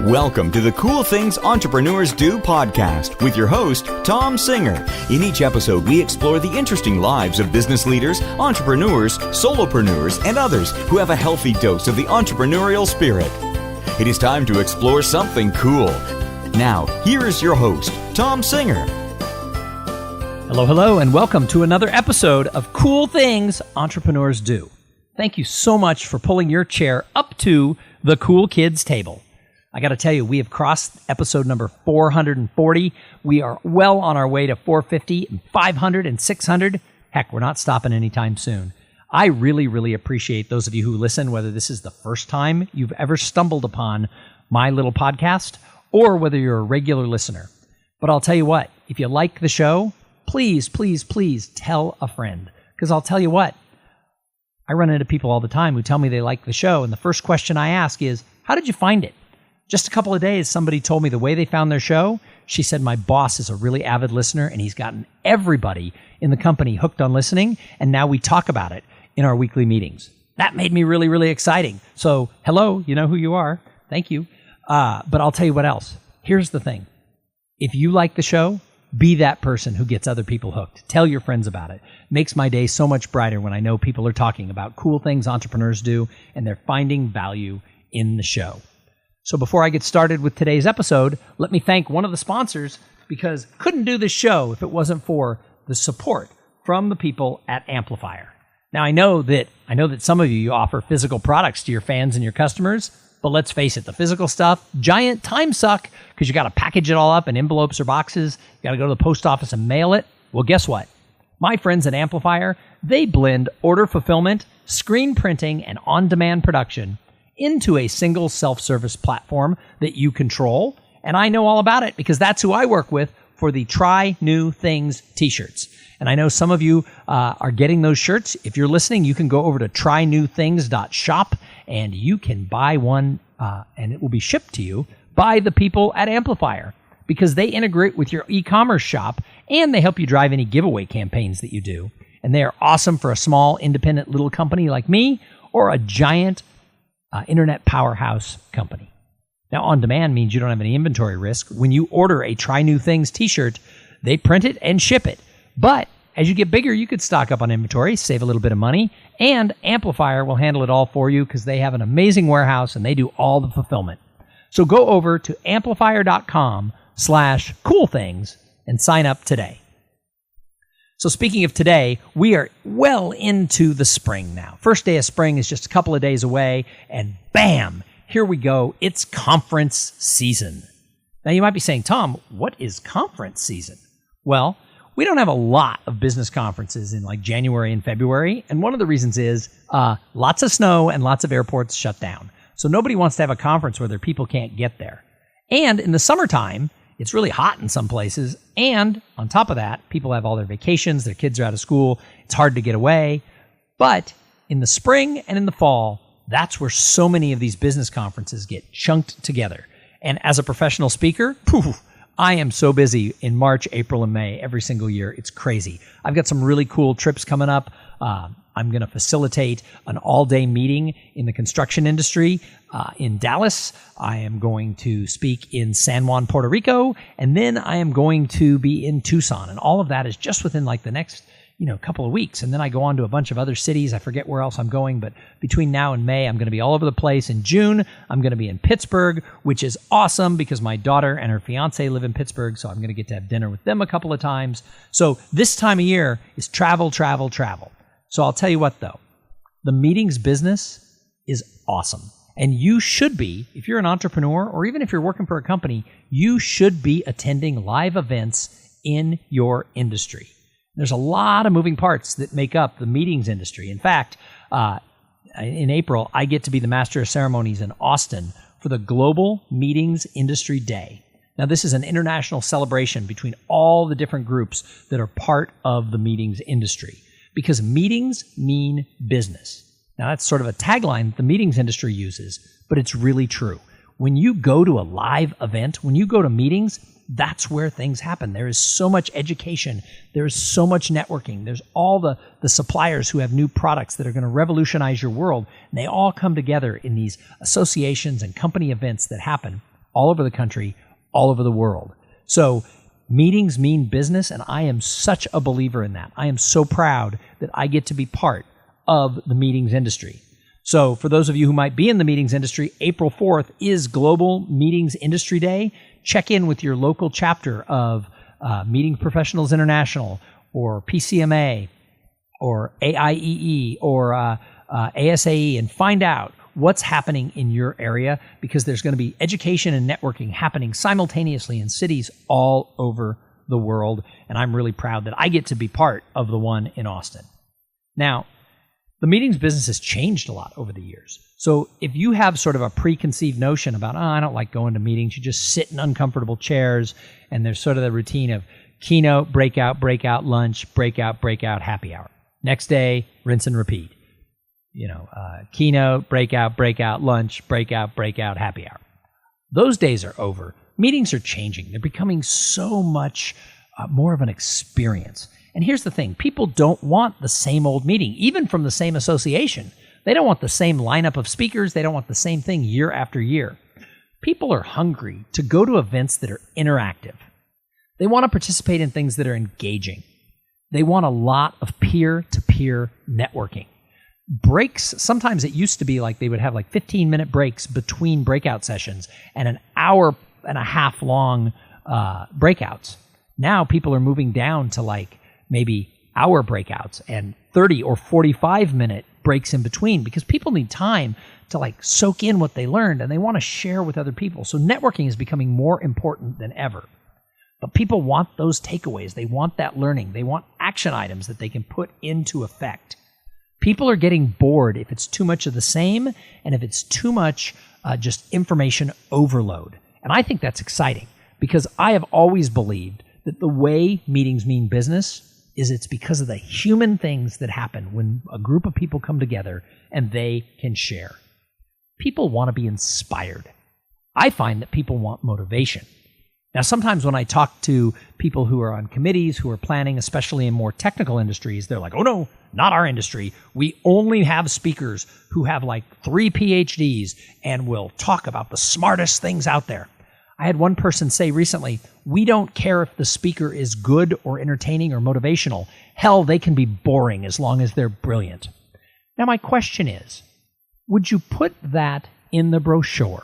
Welcome to the Cool Things Entrepreneurs Do podcast with your host, Tom Singer. In each episode, we explore the interesting lives of business leaders, entrepreneurs, solopreneurs, and others who have a healthy dose of the entrepreneurial spirit. It is time to explore something cool. Now, here is your host, Tom Singer. Hello, and welcome to another episode of Cool Things Entrepreneurs Do. Thank you so much for pulling your chair up to the Cool Kids table. I got to tell you, we have crossed episode number 440. We are well on our way to 450, and 500, and 600. Heck, we're not stopping anytime soon. I really appreciate those of you who listen, whether this is the first time you've ever stumbled upon my little podcast or whether you're a regular listener. But I'll tell you what, if you like the show, please tell a friend. Because I'll tell you what, I run into people all the time who tell me they like the show, and the first question I ask is, how did you find it? Just a couple of days, somebody told me the way they found their show. She said, my boss is a really avid listener, and he's gotten everybody in the company hooked on listening, and now we talk about it in our weekly meetings. That made me really exciting. So, hello, you know who you are. Thank you. But I'll tell you what else. Here's the thing. If you like the show, be that person who gets other people hooked. Tell your friends about it. Makes my day so much brighter when I know people are talking about cool things entrepreneurs do, and they're finding value in the show. So before I get started with today's episode, let me thank one of the sponsors, because couldn't do this show if it wasn't for the support from the people at Amplifier. Now I know that some of you offer physical products to your fans and your customers, but let's face it, the physical stuff, giant time suck, because you got to package it all up in envelopes or boxes. You got to go to the post office and mail it. Well, guess what? My friends at Amplifier, they blend order fulfillment, screen printing, and on-demand production into a single self-service platform that you control. And I know all about it because that's who I work with for the Try New Things t-shirts. And I know some of you are getting those shirts. If you're listening, you can go over to trynewthings.shop and you can buy one and it will be shipped to you by the people at Amplifier, because they integrate with your e-commerce shop and they help you drive any giveaway campaigns that you do. And they are awesome for a small, independent little company like me or a giant internet powerhouse company. Now, on demand means you don't have any inventory risk. When you order a Try New Things t-shirt, they print it and ship it. But as you get bigger, you could stock up on inventory, save a little bit of money, and Amplifier will handle it all for you because they have an amazing warehouse and they do all the fulfillment. So go over to amplifier.com/coolthings and sign up today. So speaking of today, we are well into the spring now. First day of spring is just a couple of days away, and bam, here we go. It's conference season. Now you might be saying, Tom, what is conference season? Well, we don't have a lot of business conferences in like January and February, and one of the reasons is lots of snow and lots of airports shut down. So nobody wants to have a conference where their people can't get there. And in the summertime, it's really hot in some places, and on top of that, people have all their vacations, their kids are out of school, it's hard to get away. But in the spring and in the fall, that's where so many of these business conferences get chunked together. And as a professional speaker, I am so busy in March, April, and May every single year. It's crazy. I've got some really cool trips coming up. I'm going to facilitate an all-day meeting in the construction industry in Dallas. I am going to speak in San Juan, Puerto Rico, and then I am going to be in Tucson. And all of that is just within like the next couple of weeks. And then I go on to a bunch of other cities. I forget where else I'm going, but between now and May, I'm going to be all over the place. In June, I'm going to be in Pittsburgh, which is awesome because my daughter and her fiance live in Pittsburgh, so I'm going to get to have dinner with them a couple of times. So this time of year is travel. So I'll tell you what, though, the meetings business is awesome. And you should be, if you're an entrepreneur or even if you're working for a company, you should be attending live events in your industry. There's a lot of moving parts that make up the meetings industry. In fact, in April, I get to be the Master of Ceremonies in Austin for the Global Meetings Industry Day. Now, this is an international celebration between all the different groups that are part of the meetings industry, because meetings mean business. Now, that's sort of a tagline that the meetings industry uses, but it's really true. When you go to a live event, when you go to meetings, that's where things happen. There is so much education. There is so much networking. There's all the suppliers who have new products that are going to revolutionize your world. And they all come together in these associations and company events that happen all over the country, all over the world. So meetings mean business, and I am such a believer in that. I am so proud that I get to be part of the meetings industry. So for those of you who might be in the meetings industry, April 4th is Global Meetings Industry Day. Check in with your local chapter of Meeting Professionals International or PCMA or AIEE or ASAE and find out what's happening in your area, because there's going to be education and networking happening simultaneously in cities all over the world. And I'm really proud that I get to be part of the one in Austin. Now, the meetings business has changed a lot over the years. So if you have sort of a preconceived notion about, I don't like going to meetings, you just sit in uncomfortable chairs, and there's sort of the routine of keynote, breakout, lunch, breakout, happy hour. Next day, rinse and repeat. Keynote, breakout, lunch, breakout, happy hour. Those days are over. Meetings are changing. They're becoming so much more of an experience. And here's the thing. People don't want the same old meeting, even from the same association. They don't want the same lineup of speakers. They don't want the same thing year after year. People are hungry to go to events that are interactive. They want to participate in things that are engaging. They want a lot of peer-to-peer networking. Breaks, sometimes it used to be like they would have like 15-minute breaks between breakout sessions and an hour and a half long breakouts. Now people are moving down to like maybe hour breakouts and 30 or 45-minute breaks in between, because people need time to like soak in what they learned and they want to share with other people. So networking is becoming more important than ever. But people want those takeaways. They want that learning. They want action items that they can put into effect. People are getting bored if it's too much of the same and if it's too much just information overload. And I think that's exciting, because I have always believed that the way meetings mean business is it's because of the human things that happen when a group of people come together and they can share. People want to be inspired. I find that people want motivation. Now, sometimes when I talk to people who are on committees, who are planning, especially in more technical industries, they're like, oh no, not our industry. We only have speakers who have like 3 PhDs and will talk about the smartest things out there. I had one person say recently, we don't care if the speaker is good or entertaining or motivational. Hell, they can be boring as long as they're brilliant. Now, my question is, would you put that in the brochure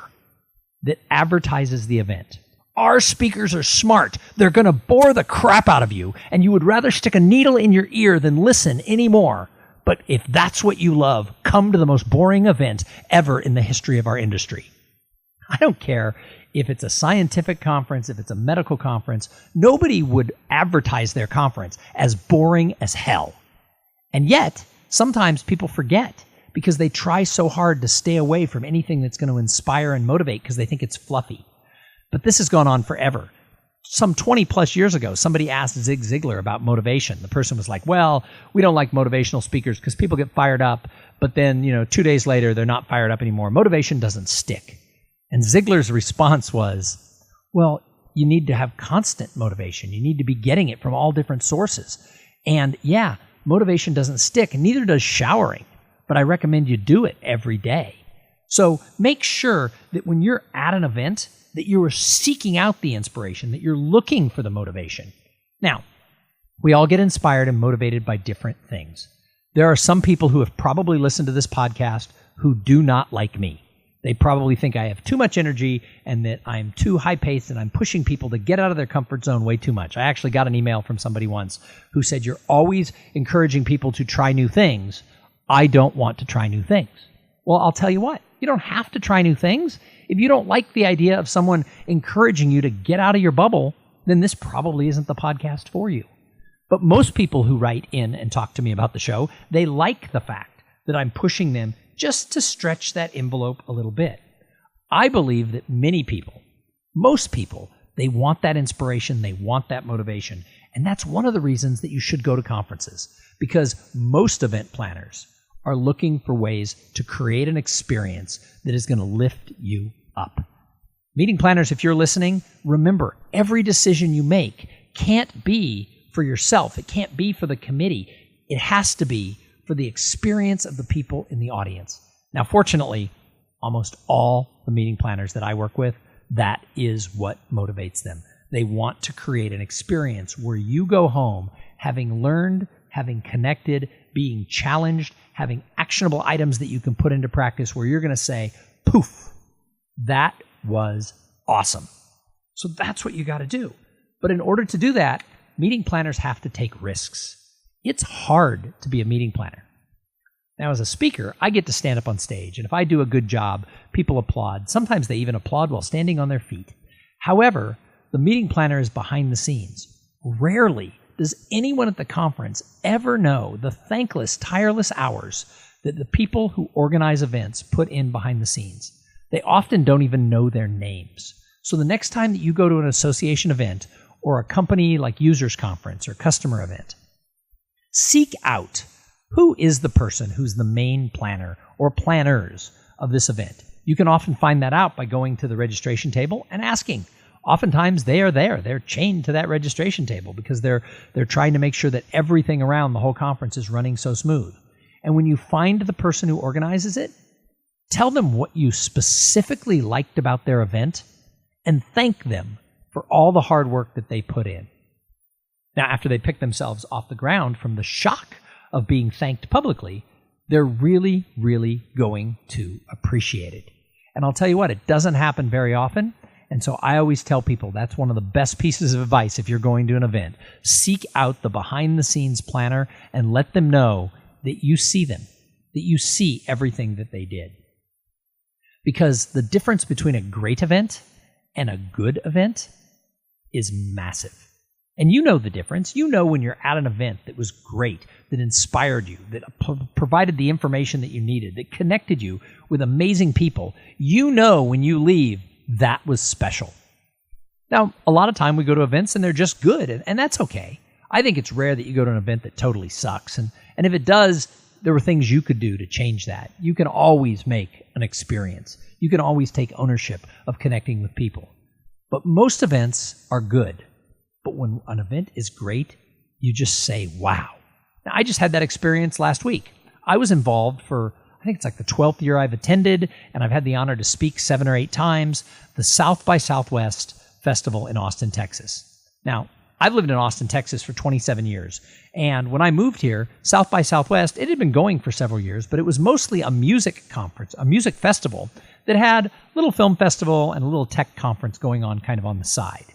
that advertises the event? Our speakers are smart. They're going to bore the crap out of you, and you would rather stick a needle in your ear than listen anymore. But if that's what you love, come to the most boring event ever in the history of our industry. I don't care if it's a scientific conference, if it's a medical conference. Nobody would advertise their conference as boring as hell. And yet, sometimes people forget because they try so hard to stay away from anything that's going to inspire and motivate because they think it's fluffy. But this has gone on forever. Some 20 plus years ago, somebody asked Zig Ziglar about motivation. The person was like, well, we don't like motivational speakers because people get fired up, but then, 2 days later, they're not fired up anymore. Motivation doesn't stick. And Ziglar's response was, well, you need to have constant motivation. You need to be getting it from all different sources. And yeah, motivation doesn't stick, and neither does showering. But I recommend you do it every day. So make sure that when you're at an event, that you are seeking out the inspiration, that you're looking for the motivation. Now, we all get inspired and motivated by different things. There are some people who have probably listened to this podcast who do not like me. They probably think I have too much energy and that I'm too high-paced and I'm pushing people to get out of their comfort zone way too much. I actually got an email from somebody once who said, you're always encouraging people to try new things. I don't want to try new things. Well, I'll tell you what. You don't have to try new things. If you don't like the idea of someone encouraging you to get out of your bubble, then this probably isn't the podcast for you. But most people who write in and talk to me about the show, they like the fact that I'm pushing them just to stretch that envelope a little bit. I believe that many people, most people, they want that inspiration, they want that motivation. And that's one of the reasons that you should go to conferences, because most event planners are looking for ways to create an experience that is going to lift you up. Meeting planners, if you're listening, remember, every decision you make can't be for yourself. It can't be for the committee. It has to be for the experience of the people in the audience. Now, fortunately, almost all the meeting planners that I work with that is what motivates them. They want to create an experience where you go home having learned, having connected, being challenged, having actionable items that you can put into practice where you're going to say, poof, that was awesome. So that's what you got to do. But in order to do that, meeting planners have to take risks. It's hard to be a meeting planner. Now, as a speaker, I get to stand up on stage, and if I do a good job, people applaud. Sometimes they even applaud while standing on their feet. However, the meeting planner is behind the scenes. Rarely does anyone at the conference ever know the thankless, tireless hours that the people who organize events put in behind the scenes. They often don't even know their names. So the next time that you go to an association event or a company like users conference or customer event, seek out who is the person who's the main planner or planners of this event. You can often find that out by going to the registration table and asking. Oftentimes they are there. They're chained to that registration table because they're trying to make sure that everything around the whole conference is running so smooth. And when you find the person who organizes it, tell them what you specifically liked about their event and thank them for all the hard work that they put in. Now, after they pick themselves off the ground from the shock of being thanked publicly, they're really, really going to appreciate it. And I'll tell you what, it doesn't happen very often. And so I always tell people that's one of the best pieces of advice if you're going to an event. Seek out the behind-the-scenes planner and let them know that you see them, that you see everything that they did. Because the difference between a great event and a good event is massive. And you know the difference. You know when you're at an event that was great, that inspired you, that provided the information that you needed, that connected you with amazing people. You know when you leave, that was special. Now, a lot of time we go to events and they're just good, and that's okay. I think it's rare that you go to an event that totally sucks. And if it does, there were things you could do to change that. You can always make an experience. You can always take ownership of connecting with people. But most events are good. But when an event is great, you just say, wow. Now, I just had that experience last week. I was involved for, I think it's like the 12th year I've attended, and I've had the honor to speak 7 or 8 times, the South by Southwest Festival in Austin, Texas. Now, I've lived in Austin, Texas for 27 years, and when I moved here, South by Southwest, it had been going for several years, but it was mostly a music conference, a music festival that had a little film festival and a little tech conference going on kind of on the side.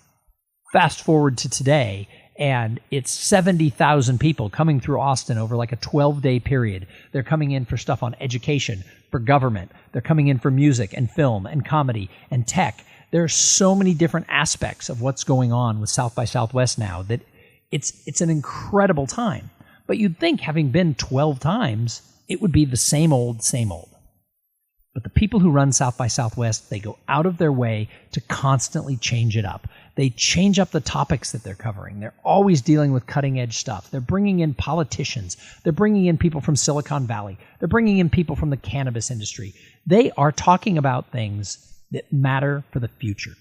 Fast forward to today, and it's 70,000 people coming through Austin over like a 12-day period. They're coming in for stuff on education, for government. They're coming in for music and film and comedy and tech. There are so many different aspects of what's going on with South by Southwest now that it's an incredible time. But you'd think, having been 12 times, it would be the same old, same old. But the people who run South by Southwest, they go out of their way to constantly change it up. They change up the topics that they're covering. They're always dealing with cutting-edge stuff. They're bringing in politicians. They're bringing in people from Silicon Valley. They're bringing in people from the cannabis industry. They are talking about things that matter for the future.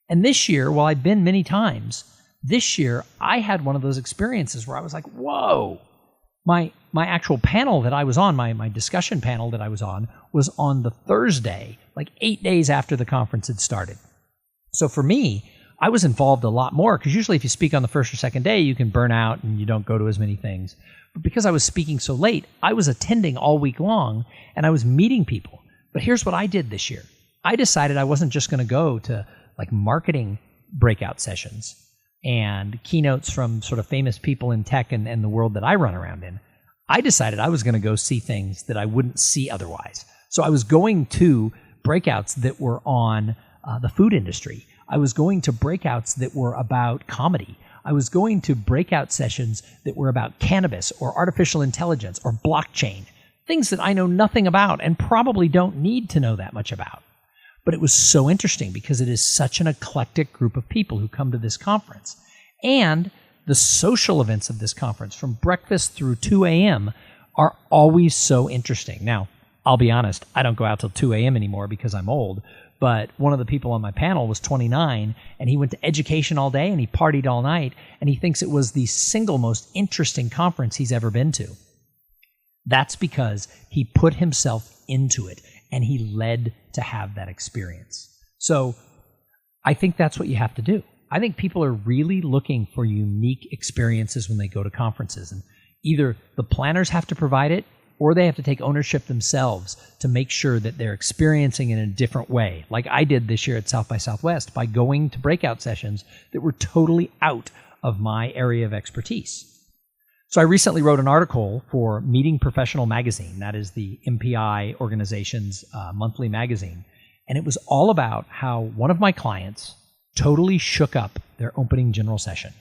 And this year, while I've been many times, this year I had one of those experiences where I was like, whoa. My actual panel that I was on, my discussion panel that I was on the Thursday, like 8 days after the conference had started. So for me, I was involved a lot more, because usually if you speak on the first or second day, you can burn out and you don't go to as many things. But because I was speaking so late, I was attending all week long and I was meeting people. But here's what I did this year. I decided I wasn't just going to go to like marketing breakout sessions and keynotes from sort of famous people in tech and the world that I run around in. I decided I was going to go see things that I wouldn't see otherwise. So I was going to breakouts that were on the food industry. I was going to breakouts that were about comedy. I was going to breakout sessions that were about cannabis or artificial intelligence or blockchain, things that I know nothing about and probably don't need to know that much about. But it was so interesting because it is such an eclectic group of people who come to this conference. And the social events of this conference, from breakfast through 2 a.m., are always so interesting. Now, I'll be honest, I don't go out till 2 a.m. anymore because I'm old. But one of the people on my panel was 29, and he went to education all day, and he partied all night, and he thinks it was the single most interesting conference he's ever been to. That's because he put himself into it, and he led to have that experience. So I think that's what you have to do. I think people are really looking for unique experiences when they go to conferences. And either the planners have to provide it, or they have to take ownership themselves to make sure that they're experiencing it in a different way, like I did this year at South by Southwest by going to breakout sessions that were totally out of my area of expertise. So I recently wrote an article for Meeting Professional Magazine. That is the MPI organization's monthly magazine. And it was all about how one of my clients totally shook up their opening general session.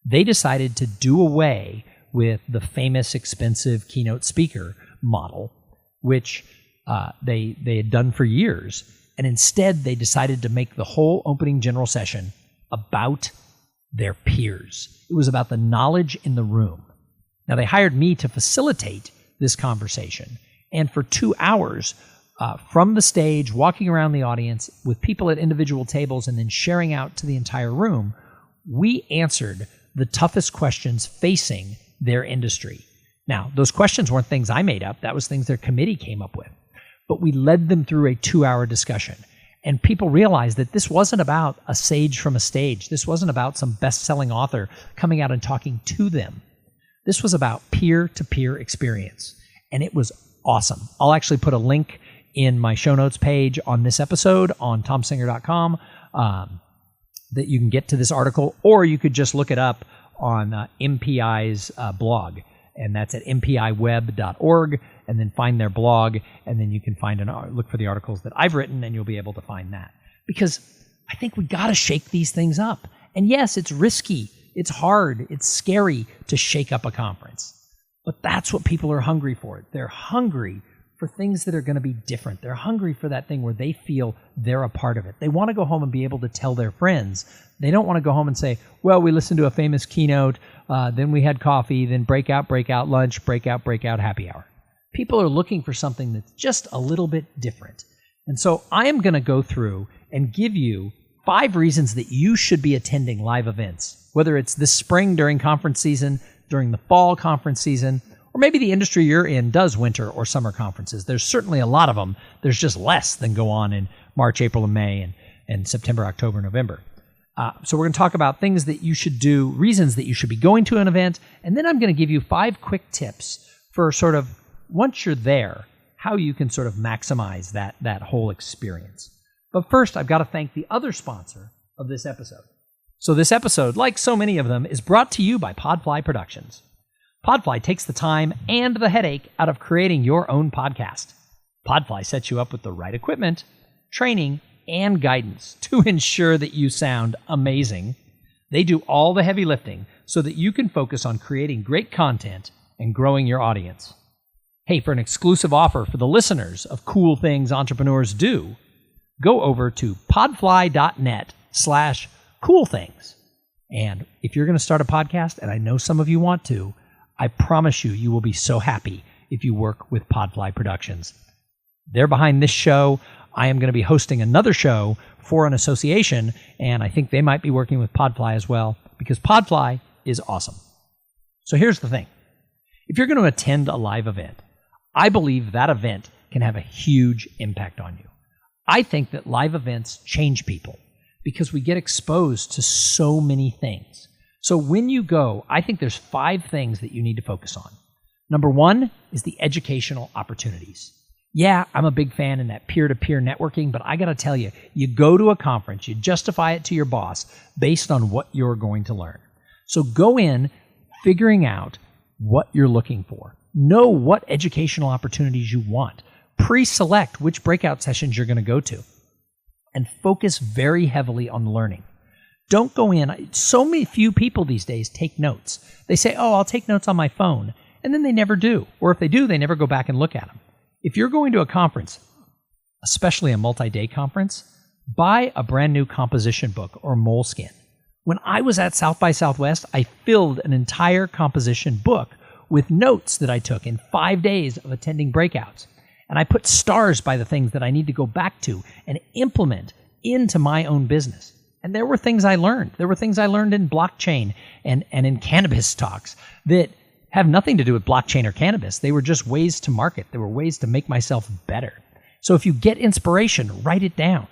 They decided to do away with the famous expensive keynote speaker model, which they had done for years. And instead, they decided to make the whole opening general session about their peers. It was about the knowledge in the room. Now, they hired me to facilitate this conversation. And for 2 hours, from the stage, walking around the audience with people at individual tables and then sharing out to the entire room, we answered the toughest questions facing their industry. Now, those questions weren't things I made up. That was things their committee came up with. But we led them through a 2-hour discussion. And people realized that this wasn't about a sage from a stage. This wasn't about some best-selling author coming out and talking to them. This was about peer-to-peer experience. And it was awesome. I'll actually put a link in my show notes page on this episode on tomsinger.com that you can get to this article, or you could just look it up on MPI's blog. And that's at mpiweb.org, and then find their blog, and then you can find look for the articles that I've written, and you'll be able to find that. Because I think we got to shake these things up. And yes, it's risky. It's hard. It's scary to shake up a conference. But that's what people are hungry for. They're hungry for things that are going to be different. They're hungry for that thing where they feel they're a part of it. They want to go home and be able to tell their friends. They don't want to go home and say, well, we listened to a famous keynote, then we had coffee, then breakout, lunch, breakout, happy hour. People are looking for something that's just a little bit different. And so I am going to go through and give you 5 reasons that you should be attending live events, whether it's this spring during conference season, during the fall conference season, or maybe the industry you're in does winter or summer conferences. There's certainly a lot of them. There's just less than go on in March, April, and May, and September, October, November. So we're going to talk about things that you should do, reasons that you should be going to an event, and then I'm going to give you 5 quick tips for sort of, once you're there, how you can sort of maximize that whole experience. But first, I've got to thank the other sponsor of this episode. So this episode, like so many of them, is brought to you by Podfly Productions. Podfly takes the time and the headache out of creating your own podcast. Podfly sets you up with the right equipment, training, and guidance to ensure that you sound amazing. They do all the heavy lifting so that you can focus on creating great content and growing your audience. Hey, for an exclusive offer for the listeners of Cool Things Entrepreneurs Do, go over to podfly.net/coolthings. And if you're going to start a podcast, and I know some of you want to, I promise you will be so happy if you work with Podfly Productions. They're behind this show. I am going to be hosting another show for an association, and I think they might be working with Podfly as well, because Podfly is awesome. So here's the thing. If you're going to attend a live event, I believe that event can have a huge impact on you. I think that live events change people because we get exposed to so many things. So when you go, I think there's 5 things that you need to focus on. Number 1 is the educational opportunities. Yeah, I'm a big fan in that peer-to-peer networking, but I got to tell you, you go to a conference, you justify it to your boss based on what you're going to learn. So go in figuring out what you're looking for. Know what educational opportunities you want. Pre-select which breakout sessions you're going to go to. And focus very heavily on learning. Don't go in. So many few people these days take notes. They say, oh, I'll take notes on my phone. And then they never do. Or if they do, they never go back and look at them. If you're going to a conference, especially a multi-day conference, buy a brand new composition book or Moleskine. When I was at South by Southwest, I filled an entire composition book with notes that I took in 5 days of attending breakouts. And I put stars by the things that I need to go back to and implement into my own business. And there were things I learned. There were things I learned in blockchain and in cannabis talks that have nothing to do with blockchain or cannabis. They were just ways to market. They were ways to make myself better. So if you get inspiration, write it down.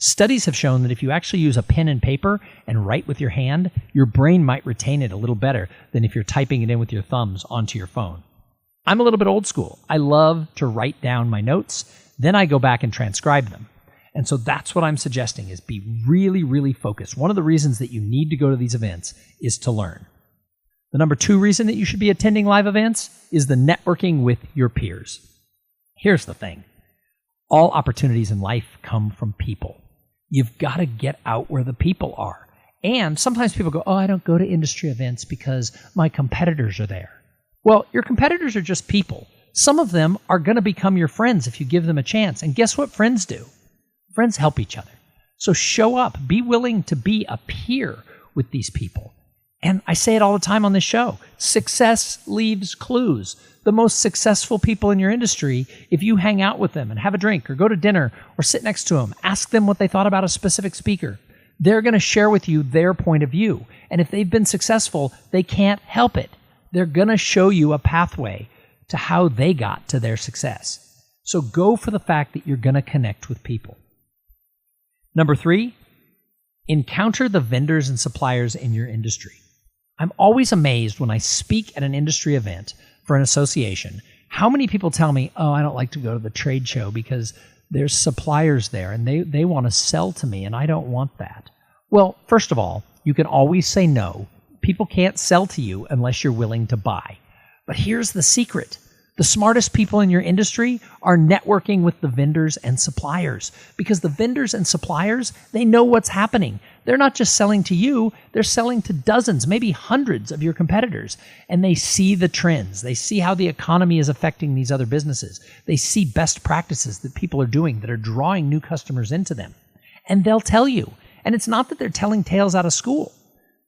Studies have shown that if you actually use a pen and paper and write with your hand, your brain might retain it a little better than if you're typing it in with your thumbs onto your phone. I'm a little bit old school. I love to write down my notes, then I go back and transcribe them. And so that's what I'm suggesting is be really, really focused. One of the reasons that you need to go to these events is to learn. The number 2 reason that you should be attending live events is the networking with your peers. Here's the thing. All opportunities in life come from people. You've got to get out where the people are. And sometimes people go, I don't go to industry events because my competitors are there. Well, your competitors are just people. Some of them are going to become your friends if you give them a chance. And guess what friends do? Friends help each other. So show up. Be willing to be a peer with these people. And I say it all the time on this show. Success leaves clues. The most successful people in your industry, if you hang out with them and have a drink or go to dinner or sit next to them, ask them what they thought about a specific speaker, they're going to share with you their point of view. And if they've been successful, they can't help it. They're going to show you a pathway to how they got to their success. So go for the fact that you're going to connect with people. Number 3, encounter the vendors and suppliers in your industry. I'm always amazed when I speak at an industry event for an association, how many people tell me, I don't like to go to the trade show because there's suppliers there and they want to sell to me and I don't want that. Well, first of all, you can always say no. People can't sell to you unless you're willing to buy. But here's the secret. The smartest people in your industry are networking with the vendors and suppliers, because the vendors and suppliers, they know what's happening. They're not just selling to you, they're selling to dozens, maybe hundreds of your competitors, and they see the trends. They see how the economy is affecting these other businesses. They see best practices that people are doing that are drawing new customers into them. And they'll tell you. And it's not that they're telling tales out of school.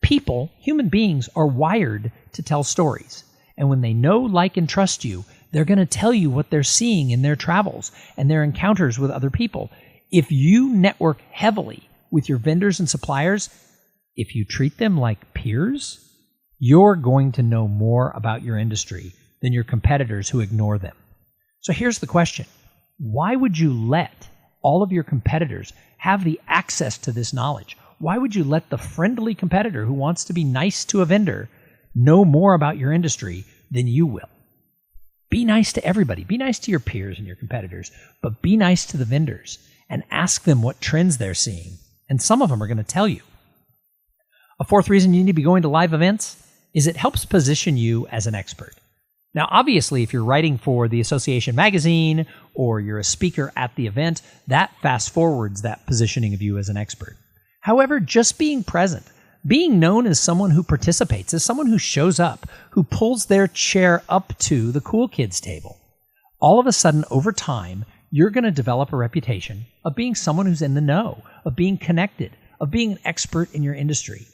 People, human beings, are wired to tell stories. And when they know, like, and trust you, they're going to tell you what they're seeing in their travels and their encounters with other people. If you network heavily with your vendors and suppliers, if you treat them like peers, you're going to know more about your industry than your competitors who ignore them. So here's the question. Why would you let all of your competitors have the access to this knowledge? Why would you let the friendly competitor who wants to be nice to a vendor know more about your industry than you will? Be nice to everybody. Be nice to your peers and your competitors, but be nice to the vendors and ask them what trends they're seeing. And some of them are going to tell you. A 4th reason you need to be going to live events is it helps position you as an expert. Now, obviously, if you're writing for the association magazine or you're a speaker at the event, that fast forwards that positioning of you as an expert. However, just being present, being known as someone who participates, as someone who shows up, who pulls their chair up to the cool kids table, all of a sudden, over time, you're going to develop a reputation of being someone who's in the know, of being connected, of being an expert in your industry.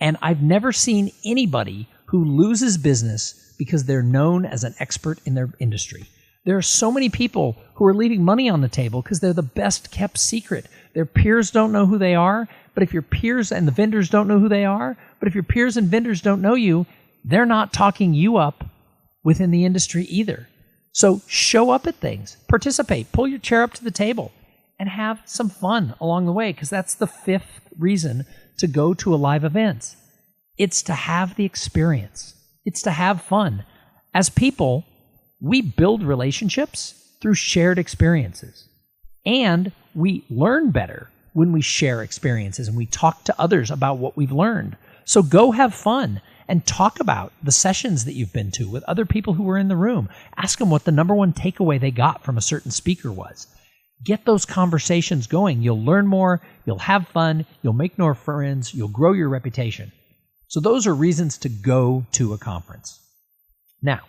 And I've never seen anybody who loses business because they're known as an expert in their industry. There are so many people who are leaving money on the table because they're the best kept secret. Their peers don't know who they are, but if your peers and the vendors don't know who they are, but if your peers and vendors don't know you, they're not talking you up within the industry either. So show up at things, participate, pull your chair up to the table, and have some fun along the way, because that's the 5th reason to go to a live event. It's to have the experience. It's to have fun. As people, we build relationships through shared experiences. And we learn better when we share experiences and we talk to others about what we've learned. So go have fun and talk about the sessions that you've been to with other people who were in the room. Ask them what the number 1 takeaway they got from a certain speaker was. Get those conversations going. You'll learn more, you'll have fun, you'll make more friends, you'll grow your reputation. So those are reasons to go to a conference. Now,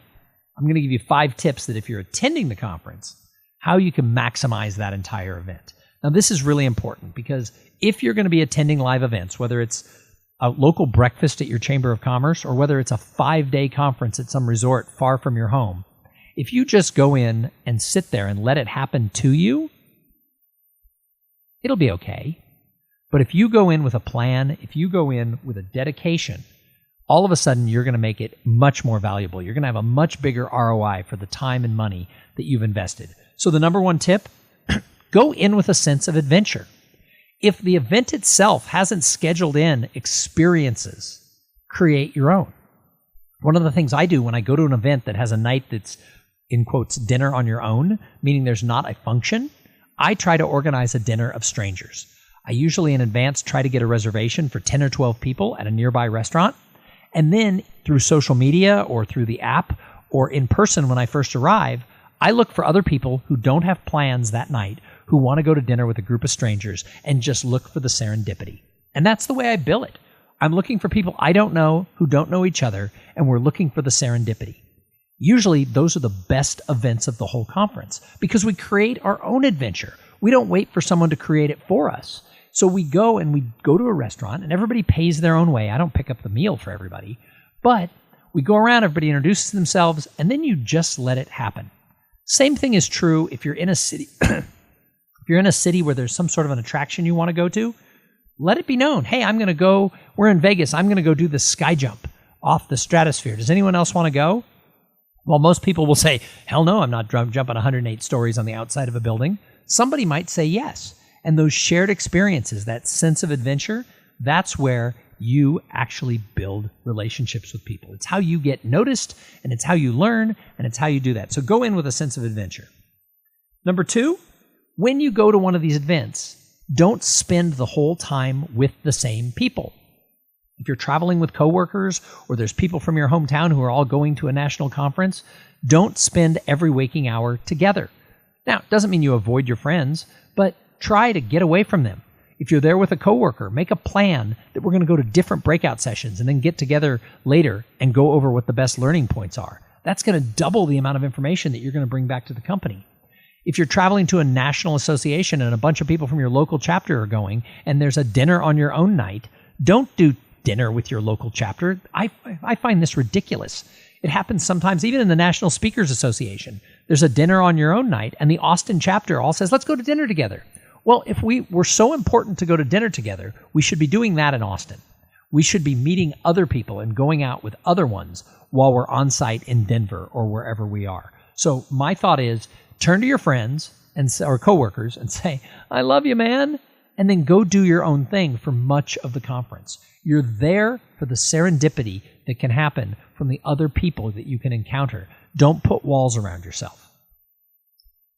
I'm going to give you 5 tips that if you're attending the conference, how you can maximize that entire event. Now, this is really important because if you're going to be attending live events, whether it's a local breakfast at your Chamber of Commerce or whether it's a 5-day conference at some resort far from your home, if you just go in and sit there and let it happen to you, it'll be okay. But if you go in with a plan, if you go in with a dedication, all of a sudden you're going to make it much more valuable. You're going to have a much bigger ROI for the time and money that you've invested. So the number 1 tip, go in with a sense of adventure. If the event itself hasn't scheduled in experiences, create your own. One of the things I do when I go to an event that has a night that's, in quotes, dinner on your own, meaning there's not a function, I try to organize a dinner of strangers. I usually in advance try to get a reservation for 10 or 12 people at a nearby restaurant. And then through social media or through the app or in person when I first arrive, I look for other people who don't have plans that night, who want to go to dinner with a group of strangers, and just look for the serendipity. And that's the way I bill it. I'm looking for people I don't know who don't know each other, and we're looking for the serendipity. Usually, those are the best events of the whole conference because we create our own adventure. We don't wait for someone to create it for us. So we go to a restaurant, and everybody pays their own way. I don't pick up the meal for everybody. But we go around, everybody introduces themselves, and then you just let it happen. Same thing is true if you're in a city. If you're in a city where there's some sort of an attraction you want to go to, let it be known. Hey, we're in Vegas. I'm going to go do the sky jump off the stratosphere. Does anyone else want to go? Well, most people will say, hell no, I'm not jumping 108 stories on the outside of a building. Somebody might say yes. And those shared experiences, that sense of adventure, that's where you actually build relationships with people. It's how you get noticed, and it's how you learn, and it's how you do that. So go in with a sense of adventure. Number 2, when you go to one of these events, don't spend the whole time with the same people. If you're traveling with coworkers or there's people from your hometown who are all going to a national conference, don't spend every waking hour together. Now, it doesn't mean you avoid your friends, but try to get away from them. If you're there with a coworker, make a plan that we're going to go to different breakout sessions and then get together later and go over what the best learning points are. That's going to double the amount of information that you're going to bring back to the company. If you're traveling to a national association and a bunch of people from your local chapter are going and there's a dinner on your own night, don't do dinner with your local chapter. I find this ridiculous. It happens sometimes even in the National Speakers Association. There's a dinner on your own night and the Austin chapter all says, let's go to dinner together. Well, if we were so important to go to dinner together, we should be doing that in Austin. We should be meeting other people and going out with other ones while we're on site in Denver or wherever we are. So my thought is, turn to your friends or coworkers and say, I love you, man, and then go do your own thing for much of the conference. You're there for the serendipity that can happen from the other people that you can encounter. Don't put walls around yourself.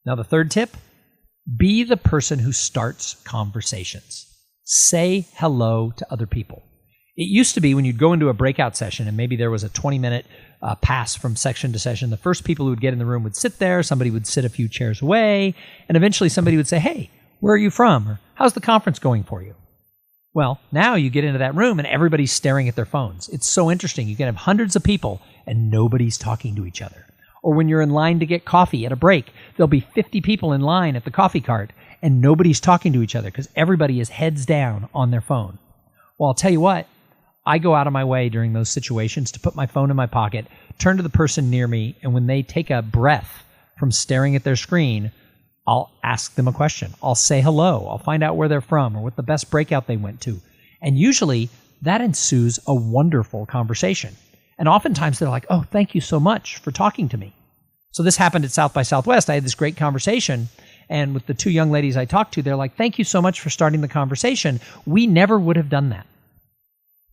Now, the third tip, be the person who starts conversations. Say hello to other people. It used to be when you'd go into a breakout session and maybe there was a 20-minute pass from section to session, the first people who would get in the room would sit there, somebody would sit a few chairs away, and eventually somebody would say, hey, where are you from? Or how's the conference going for you? Well, now you get into that room and everybody's staring at their phones. It's so interesting. You can have hundreds of people and nobody's talking to each other. Or when you're in line to get coffee at a break, there'll be 50 people in line at the coffee cart and nobody's talking to each other because everybody is heads down on their phone. Well, I'll tell you what, I go out of my way during those situations to put my phone in my pocket, turn to the person near me, and when they take a breath from staring at their screen, I'll ask them a question. I'll say hello. I'll find out where they're from or what the best breakout they went to. And usually that ensues a wonderful conversation. And oftentimes they're like, oh, thank you so much for talking to me. So this happened at South by Southwest. I had this great conversation. And with the two young ladies I talked to, they're like, thank you so much for starting the conversation. We never would have done that.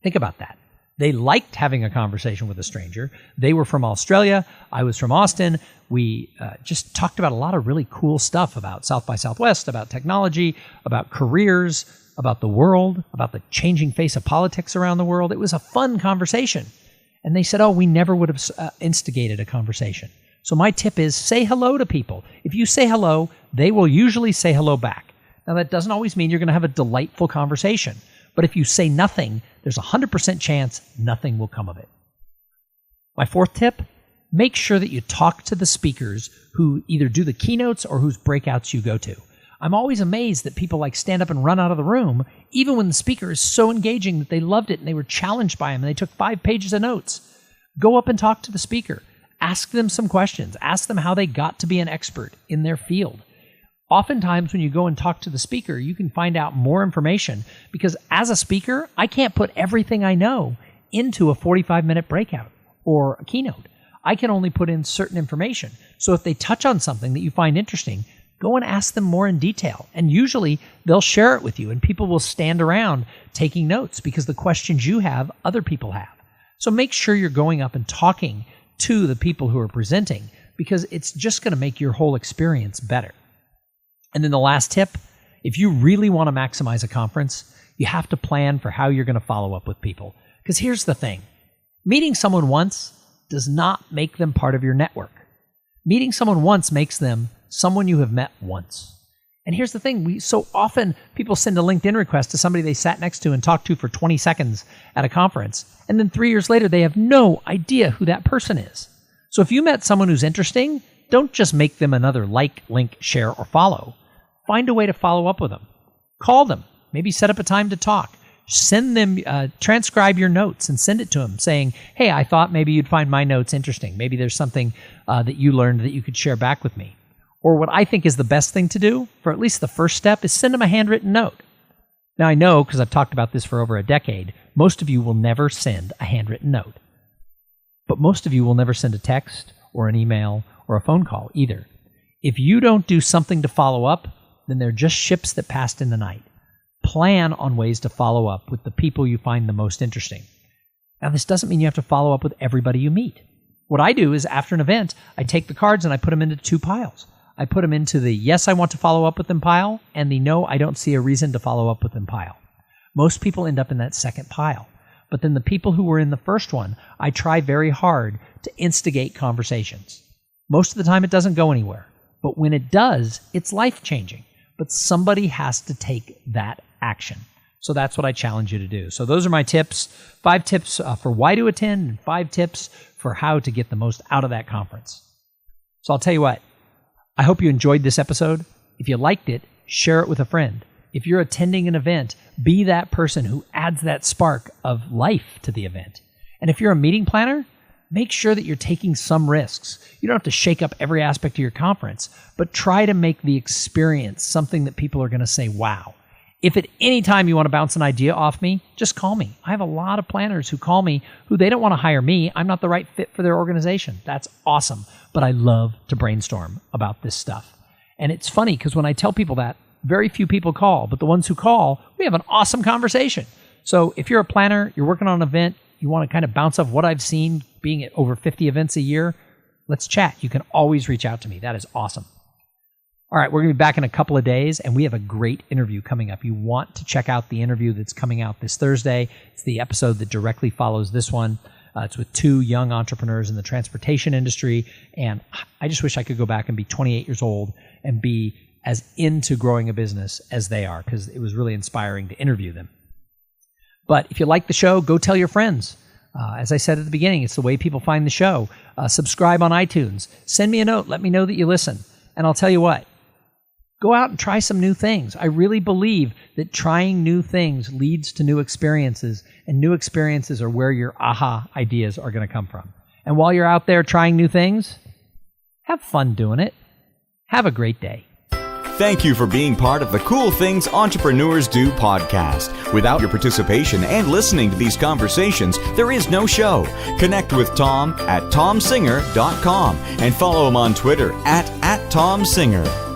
Think about that. They liked having a conversation with a stranger. They were from Australia. I was from Austin. We just talked about a lot of really cool stuff about South by Southwest, about technology, about careers, about the world, about the changing face of politics around the world. It was a fun conversation. And they said, oh, we never would have instigated a conversation. So my tip is say hello to people. If you say hello, they will usually say hello back. Now, that doesn't always mean you're going to have a delightful conversation. But if you say nothing, there's a 100% chance nothing will come of it. My fourth tip, make sure that you talk to the speakers who either do the keynotes or whose breakouts you go to. I'm always amazed that people like stand up and run out of the room, even when the speaker is so engaging that they loved it and they were challenged by him and they took 5 pages of notes. Go up and talk to the speaker. Ask them some questions. Ask them how they got to be an expert in their field. Oftentimes when you go and talk to the speaker, you can find out more information because as a speaker, I can't put everything I know into a 45-minute breakout or a keynote. I can only put in certain information. So if they touch on something that you find interesting, go and ask them more in detail. And usually they'll share it with you, and people will stand around taking notes because the questions you have, other people have. So make sure you're going up and talking to the people who are presenting, because it's just going to make your whole experience better. And then the last tip, if you really want to maximize a conference, you have to plan for how you're going to follow up with people. Because here's the thing, meeting someone once does not make them part of your network. Meeting someone once makes them someone you have met once. And here's the thing, so often people send a LinkedIn request to somebody they sat next to and talked to for 20 seconds at a conference, and then 3 years later they have no idea who that person is. So if you met someone who's interesting, don't just make them another like, link, share, or follow. Find a way to follow up with them. Call them. Maybe set up a time to talk. Send them, transcribe your notes and send it to them saying, hey, I thought maybe you'd find my notes interesting. Maybe there's something that you learned that you could share back with me. Or what I think is the best thing to do, for at least the first step, is send them a handwritten note. Now I know, because I've talked about this for over a decade, most of you will never send a handwritten note. But most of you will never send a text or an email or a phone call either. If you don't do something to follow up, then they're just ships that passed in the night. Plan on ways to follow up with the people you find the most interesting. Now, this doesn't mean you have to follow up with everybody you meet. What I do is after an event, I take the cards and I put them into 2 piles. I put them into the yes, I want to follow up with them pile and the no, I don't see a reason to follow up with them pile. Most people end up in that second pile. But then the people who were in the first one, I try very hard to instigate conversations. Most of the time it doesn't go anywhere. But when it does, it's life-changing. But somebody has to take that action. So that's what I challenge you to do. So those are my tips. 5 tips for why to attend and 5 tips for how to get the most out of that conference. So I'll tell you what, I hope you enjoyed this episode. If you liked it, share it with a friend. If you're attending an event, be that person who adds that spark of life to the event. And if you're a meeting planner, make sure that you're taking some risks. You don't have to shake up every aspect of your conference, but try to make the experience something that people are going to say, wow. If at any time you want to bounce an idea off me, just call me. I have a lot of planners who call me who they don't want to hire me. I'm not the right fit for their organization. That's awesome. But I love to brainstorm about this stuff. And it's funny because when I tell people that, very few people call. But the ones who call, we have an awesome conversation. So if you're a planner, you're working on an event, you want to kind of bounce off what I've seen being at over 50 events a year, let's chat. You can always reach out to me. That is awesome. All right, we're going to be back in a couple of days, and we have a great interview coming up. You want to check out the interview that's coming out this Thursday. It's the episode that directly follows this one. It's with 2 young entrepreneurs in the transportation industry, and I just wish I could go back and be 28 years old and be as into growing a business as they are, because it was really inspiring to interview them. But if you like the show, go tell your friends. As I said at the beginning, it's the way people find the show. Subscribe on iTunes. Send me a note. Let me know that you listen. And I'll tell you what, go out and try some new things. I really believe that trying new things leads to new experiences, and new experiences are where your aha ideas are going to come from. And while you're out there trying new things, have fun doing it. Have a great day. Thank you for being part of the Cool Things Entrepreneurs Do podcast. Without your participation and listening to these conversations, there is no show. Connect with Tom at tomsinger.com and follow him on Twitter at TomSinger.